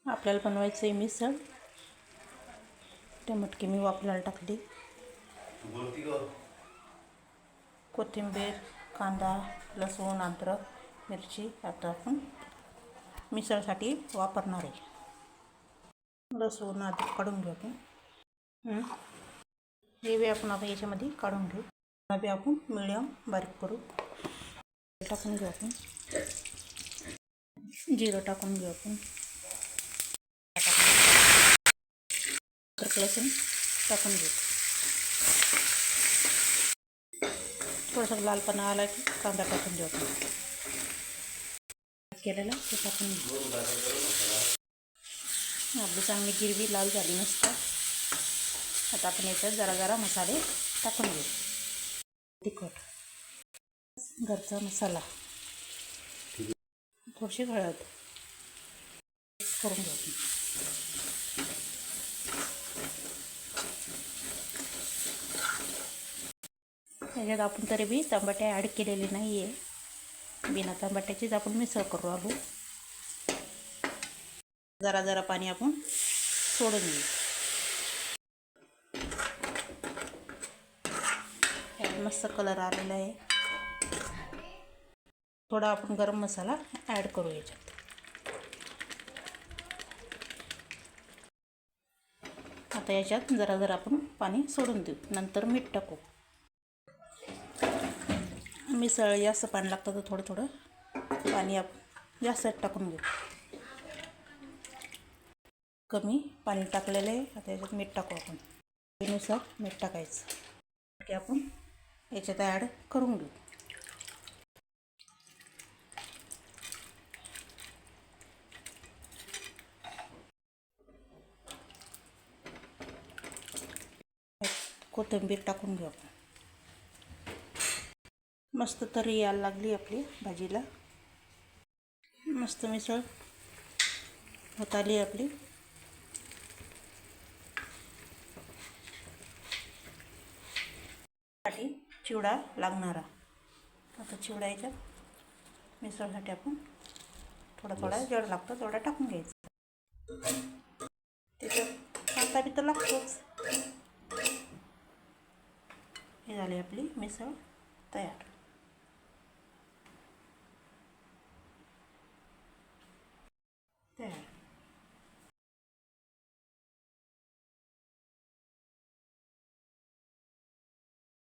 आपल्याला बनवायचं आहे मिसळ. टमाटकी मी वापरायला टाकली, कोथिंबीर, कांदा, लसूण, अद्रक, मिरची आता आपण मिसळसाठी वापरणार आहे. लसूण अद्रक काढून घेऊ आपण. हे बी आपण आता याच्यामध्ये काढून घेऊ. हा बी आपण मिडियम बारीक करू. टाकून घेऊ आपण. जिरं टाकून घेऊ आपण. लसूण टाकून घेऊ. थोडासा लालपणा आला की कांदा टाकून घेऊ आपण. केलेला ते टाकून घेऊ. आपली चांगली गिरवी लाल झाली नसतं. आता आपण याच्यात जरा जरा मसाले टाकून घेऊ. तिखट, घरचा मसाला, थोडीशी हळद करून घेऊ. त्याच्यात आपण तरी बी टमाटे ॲड केलेले नाही आहे. बिना टमाट्याचीच आपण मिसळ करू आलो. जरा जरा पाणी आपण सोडून घेऊ. मस्त कलर आलेला आहे. थोडा आपण गरम मसाला ॲड करू याच्यात. आता याच्यात जरा जरा आपण पाणी सोडून देऊ. नंतर मीठ टाकू. मिसळ जास्त पाणी लागतं तर थोडं थोडं पाणी आपण जास्त टाकून घेऊ. कमी पाणी टाकलेलं आहे. आता याच्यात मीठ टाकू आपण. त्यानुसार मीठ टाकायचं की आपण याच्यात ॲड करून घेऊ. कोथिंबीर टाकून घेऊ आपण. मस्त तरी यायला लागली आपली भाजीला. मस्त मिसळ होत आली आपली. साठी चिवडा लागणारा. आता चिवडा याच्यात मिसळसाठी आपण थोडा थोडा जड लागतो तेवढा टाकून घ्यायचा. त्याच्यात कांदा बी तर लागतोच. हे झाली आपली मिसळ तयार. तयार.